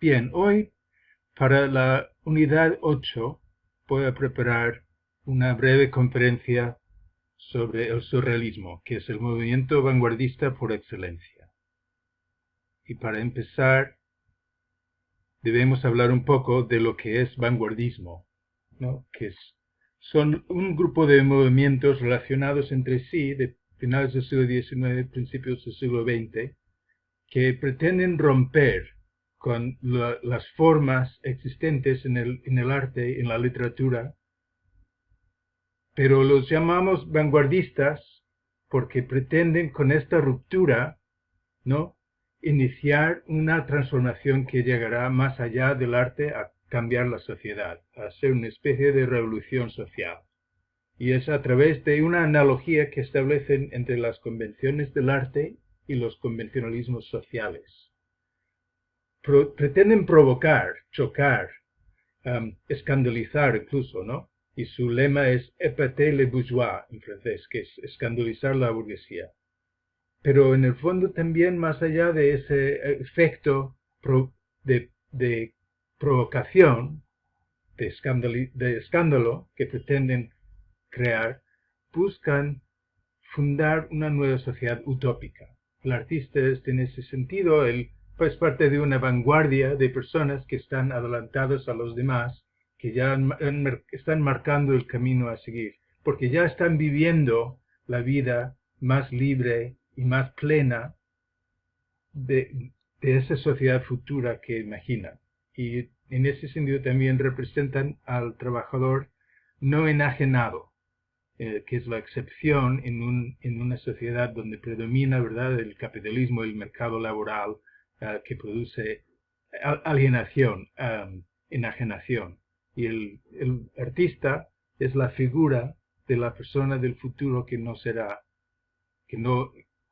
Bien, hoy para la unidad 8 voy a preparar una breve conferencia sobre el surrealismo, que es el movimiento vanguardista por excelencia. Y para empezar, debemos hablar un poco de lo que es vanguardismo, ¿no? Son un grupo de movimientos relacionados entre sí de finales del siglo XIX, principios del siglo XX, que pretenden romper con las formas existentes en el arte, en la literatura, pero los llamamos vanguardistas porque pretenden con esta ruptura, ¿no?, iniciar una transformación que llegará más allá del arte a cambiar la sociedad, a ser una especie de revolución social. Y es a través de una analogía que establecen entre las convenciones del arte y los convencionalismos sociales. Pretenden provocar, chocar, escandalizar incluso, ¿no? Y su lema es épater le bourgeois, en francés, que es escandalizar la burguesía. Pero en el fondo también, más allá de ese efecto de provocación, de escándalo que pretenden crear, buscan fundar una nueva sociedad utópica. El artista es en ese sentido, él es parte de una vanguardia de personas que están adelantados a los demás, que ya están marcando el camino a seguir, porque ya están viviendo la vida más libre y más plena de esa sociedad futura que imaginan. Y en ese sentido también representan al trabajador no enajenado, que es la excepción en una sociedad donde predomina, ¿verdad?, el capitalismo, el mercado laboral, que produce alienación, enajenación. Y el artista es la figura de la persona del futuro que no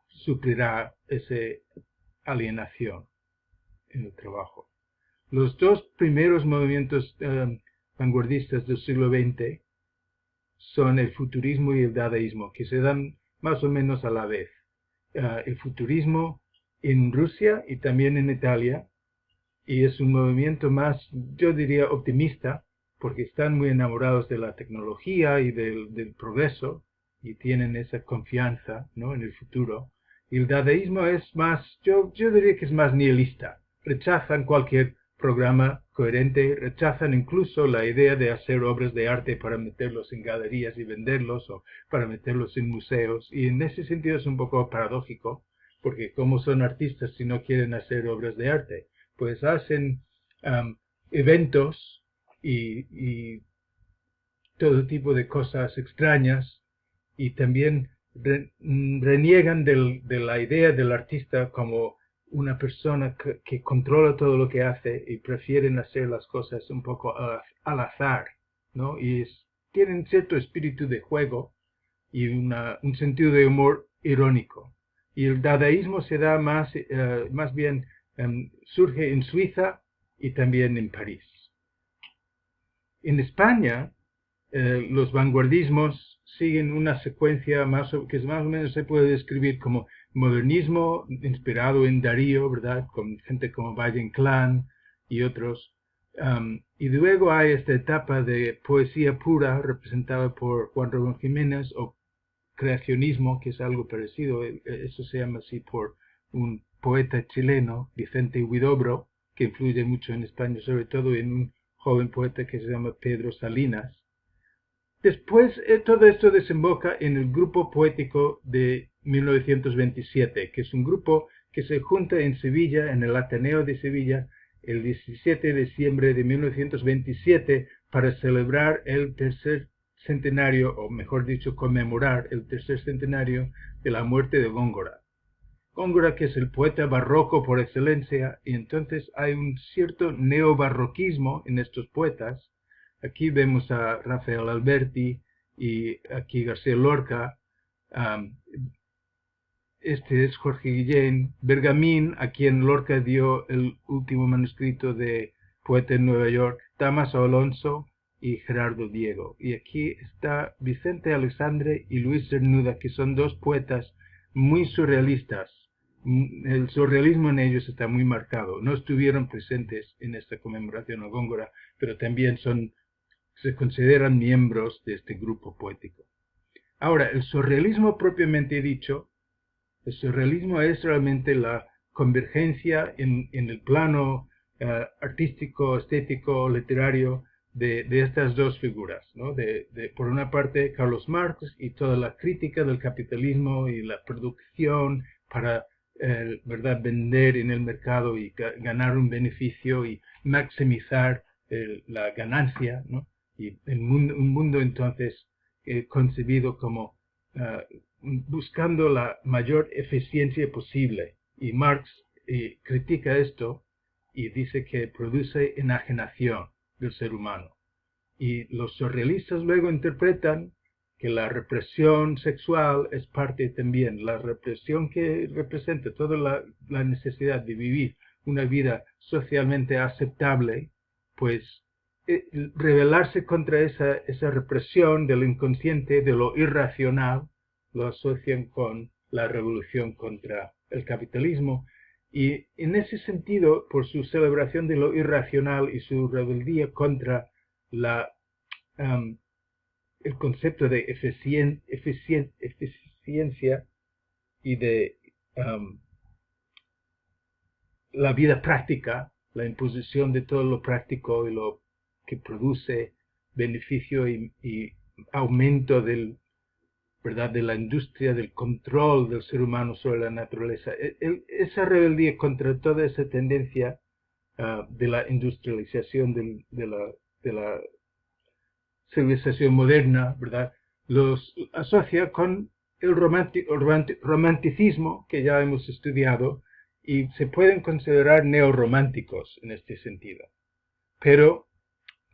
sufrirá esa alienación en el trabajo. Los dos primeros movimientos vanguardistas del siglo XX son el futurismo y el dadaísmo, que se dan más o menos a la vez. El futurismo en Rusia y también en Italia, y es un movimiento más, yo diría, optimista, porque están muy enamorados de la tecnología y del progreso, y tienen esa confianza, ¿no?, en el futuro. Y el dadaísmo es más, yo diría que es más nihilista. Rechazan cualquier programa coherente, rechazan incluso la idea de hacer obras de arte para meterlos en galerías y venderlos, o para meterlos en museos, y en ese sentido es un poco paradójico, porque ¿cómo son artistas si no quieren hacer obras de arte? Pues hacen eventos y todo tipo de cosas extrañas, y también reniegan de la idea del artista como una persona que controla todo lo que hace, y prefieren hacer las cosas un poco al azar, ¿no? Y tienen cierto espíritu de juego y un sentido de humor irónico. Y el dadaísmo se da más bien, surge en Suiza y también en París. En España, los vanguardismos siguen una secuencia que más o menos se puede describir como modernismo inspirado en Darío, ¿verdad?, con gente como Valle Inclán y otros. Y luego hay esta etapa de poesía pura representada por Juan Ramón Jiménez, o creacionismo, que es algo parecido. Eso se llama así por un poeta chileno, Vicente Huidobro, que influye mucho en España, sobre todo en un joven poeta que se llama Pedro Salinas. Después, todo esto desemboca en el grupo poético de 1927, que es un grupo que se junta en Sevilla, en el Ateneo de Sevilla, el 17 de diciembre de 1927, para celebrar el tercer centenario, o mejor dicho, conmemorar el tercer centenario de la muerte de Góngora. Góngora, que es el poeta barroco por excelencia, y entonces hay un cierto neobarroquismo en estos poetas. Aquí vemos a Rafael Alberti y aquí García Lorca. Este es Jorge Guillén. Bergamín, a quien Lorca dio el último manuscrito de Poeta en Nueva York. Damaso Alonso y Gerardo Diego. Y aquí está Vicente Alexandre y Luis Cernuda, que son dos poetas muy surrealistas, el surrealismo en ellos está muy marcado. No estuvieron presentes en esta conmemoración a Góngora, pero también se consideran miembros de este grupo poético. Ahora, el surrealismo propiamente dicho, el surrealismo es realmente la convergencia en el plano artístico, estético, literario de estas dos figuras, ¿no? Por una parte, Carlos Marx y toda la crítica del capitalismo y la producción para ¿verdad? Vender en el mercado y ganar un beneficio y maximizar la ganancia, ¿no? Y un mundo entonces concebido como buscando la mayor eficiencia posible. Y Marx critica esto y dice que produce enajenación del ser humano. Y los surrealistas luego interpretan que la represión sexual es parte también, la represión que representa toda la necesidad de vivir una vida socialmente aceptable, pues rebelarse contra esa represión del inconsciente, de lo irracional, lo asocian con la revolución contra el capitalismo. Y en ese sentido, por su celebración de lo irracional y su rebeldía contra el concepto de eficiencia y de la vida práctica, la imposición de todo lo práctico y lo que produce beneficio y aumento ¿verdad? De la industria, del control del ser humano sobre la naturaleza. Esa rebeldía contra toda esa tendencia de la industrialización de la civilización moderna, ¿verdad? Los asocia con el romanticismo que ya hemos estudiado y se pueden considerar neorrománticos en este sentido. Pero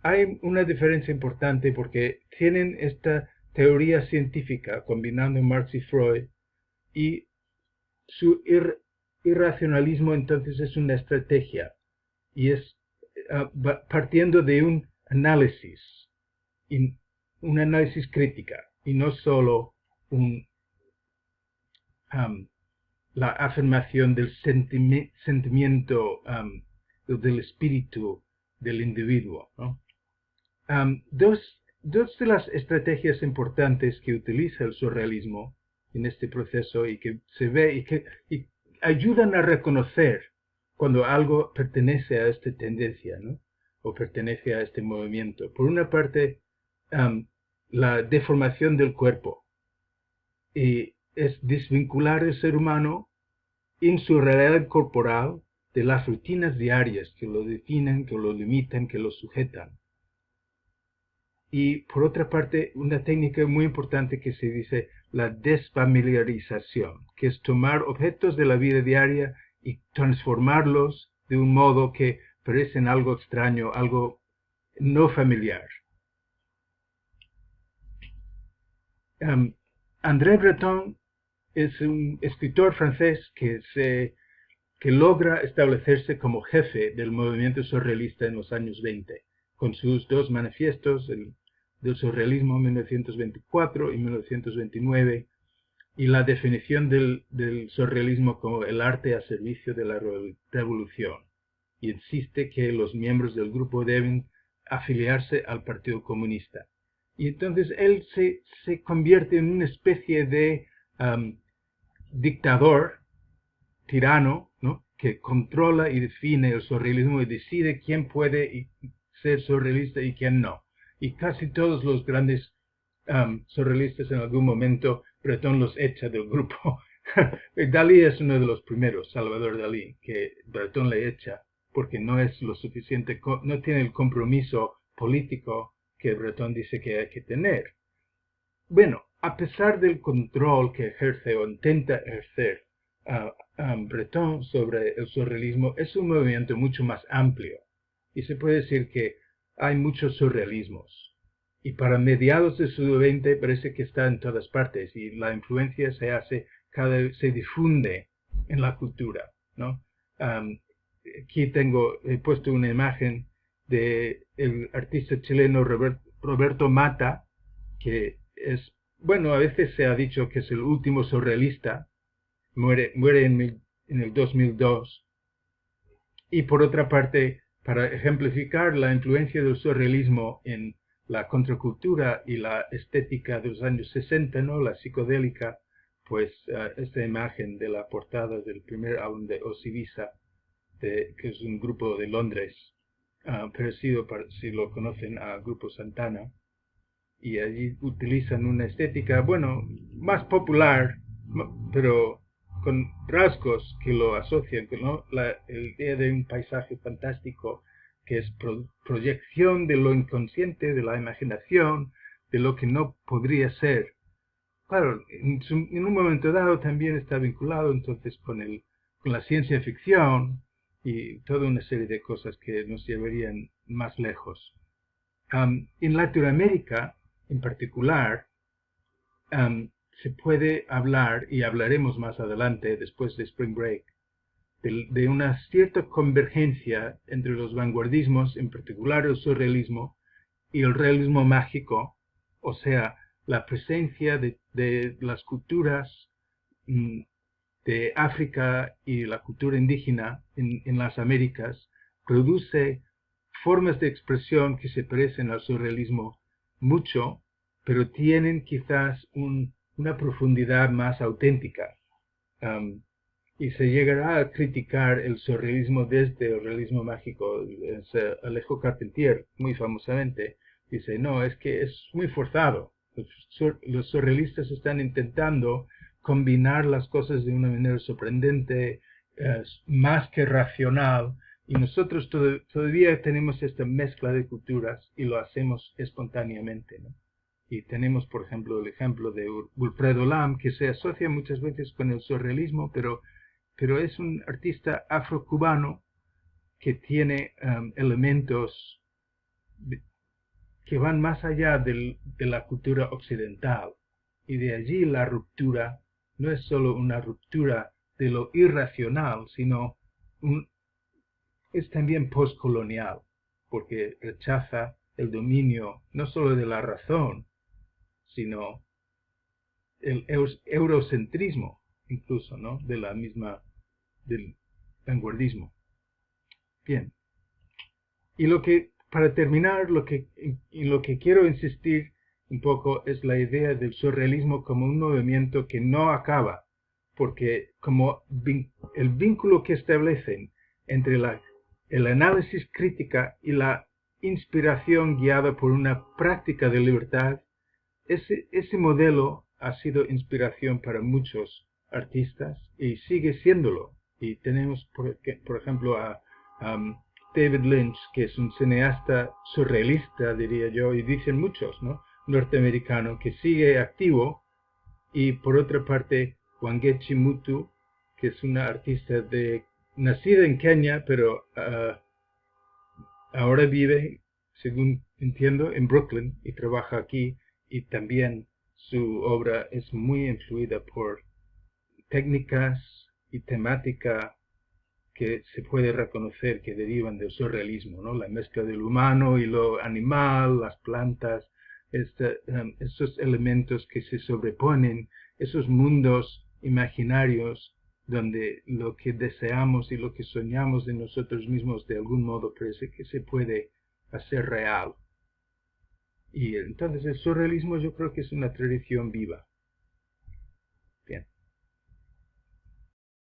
hay una diferencia importante porque tienen esta teoría científica combinando Marx y Freud y su irracionalismo entonces es una estrategia y es partiendo de un análisis crítica y no solo la afirmación del sentimiento del espíritu del individuo, ¿no? Dos de las estrategias importantes que utiliza el surrealismo en este proceso y que se ve y ayudan a reconocer cuando algo pertenece a esta tendencia, ¿no? O pertenece a este movimiento. Por una parte, la deformación del cuerpo y es desvincular el ser humano en su realidad corporal de las rutinas diarias que lo definen, que lo limitan, que lo sujetan. Y por otra parte, una técnica muy importante que se dice la desfamiliarización, que es tomar objetos de la vida diaria y transformarlos de un modo que parecen algo extraño, algo no familiar. André Breton es un escritor francés que logra establecerse como jefe del movimiento surrealista en los años 20, con sus dos manifiestos, del surrealismo 1924 y 1929, y la definición del surrealismo como el arte a servicio de la revolución. Y insiste que los miembros del grupo deben afiliarse al Partido Comunista. Y entonces él se convierte en una especie de dictador, tirano, ¿no? Que controla y define el surrealismo y decide quién puede ser surrealista y quién no. Y casi todos los grandes surrealistas en algún momento, Breton los echa del grupo. Dalí es uno de los primeros, Salvador Dalí, que Breton le echa porque no es lo suficiente, no tiene el compromiso político que Breton dice que hay que tener. Bueno, a pesar del control que ejerce o intenta ejercer Breton sobre el surrealismo, es un movimiento mucho más amplio y se puede decir que hay muchos surrealismos y para mediados del siglo XX parece que está en todas partes y la influencia se difunde en la cultura, ¿no? Aquí he puesto una imagen de el artista chileno Roberto Mata, que a veces se ha dicho que es el último surrealista. Muere en en el 2002. Y por otra parte, para ejemplificar la influencia del surrealismo en la contracultura y la estética de los años 60, ¿no? La psicodélica, pues esta imagen de la portada del primer álbum de Osibisa, que es un grupo de Londres, parecido, si lo conocen, a Grupo Santana, y allí utilizan una estética, bueno, más popular, pero con rasgos que lo asocian, ¿no? La idea de un paisaje fantástico que es proyección de lo inconsciente, de la imaginación, de lo que no podría ser. Claro, en un momento dado también está vinculado entonces con la ciencia ficción y toda una serie de cosas que nos llevarían más lejos. En Latinoamérica, en particular, se puede hablar, y hablaremos más adelante, después de Spring Break, de una cierta convergencia entre los vanguardismos, en particular el surrealismo, y el realismo mágico, o sea, la presencia de las culturas de África y la cultura indígena en las Américas, produce formas de expresión que se parecen al surrealismo mucho, pero tienen quizás una profundidad más auténtica. Y se llegará a criticar el surrealismo desde el realismo mágico. Alejo Carpentier, muy famosamente, dice, no, es que es muy forzado. Los surrealistas están intentando combinar las cosas de una manera sorprendente, más que racional, y nosotros todavía tenemos esta mezcla de culturas y lo hacemos espontáneamente, ¿no? Y tenemos, por ejemplo, el ejemplo de Wilfredo Lam, que se asocia muchas veces con el surrealismo, pero es un artista afrocubano que tiene elementos que van más allá de la cultura occidental. Y de allí la ruptura no es solo una ruptura de lo irracional, sino es también postcolonial, porque rechaza el dominio no solo de la razón, sino el eurocentrismo, incluso, ¿no? De la misma, del vanguardismo. Bien. Y para terminar, lo que quiero insistir un poco es la idea del surrealismo como un movimiento que no acaba, porque como el vínculo que establecen entre el análisis crítica y la inspiración guiada por una práctica de libertad, ese modelo ha sido inspiración para muchos artistas y sigue siéndolo. Y tenemos, por ejemplo, a David Lynch, que es un cineasta surrealista, diría yo, y dicen muchos, ¿no? Norteamericano, que sigue activo. Y por otra parte, Wangechi Mutu, que es una artista nacida en Kenia, pero ahora vive, según entiendo, en Brooklyn y trabaja aquí, y también su obra es muy influida por técnicas y temática que se puede reconocer que derivan del surrealismo, ¿no? La mezcla del humano y lo animal, las plantas, esos elementos que se sobreponen, esos mundos imaginarios donde lo que deseamos y lo que soñamos de nosotros mismos de algún modo parece que se puede hacer real. Y entonces el surrealismo yo creo que es una tradición viva.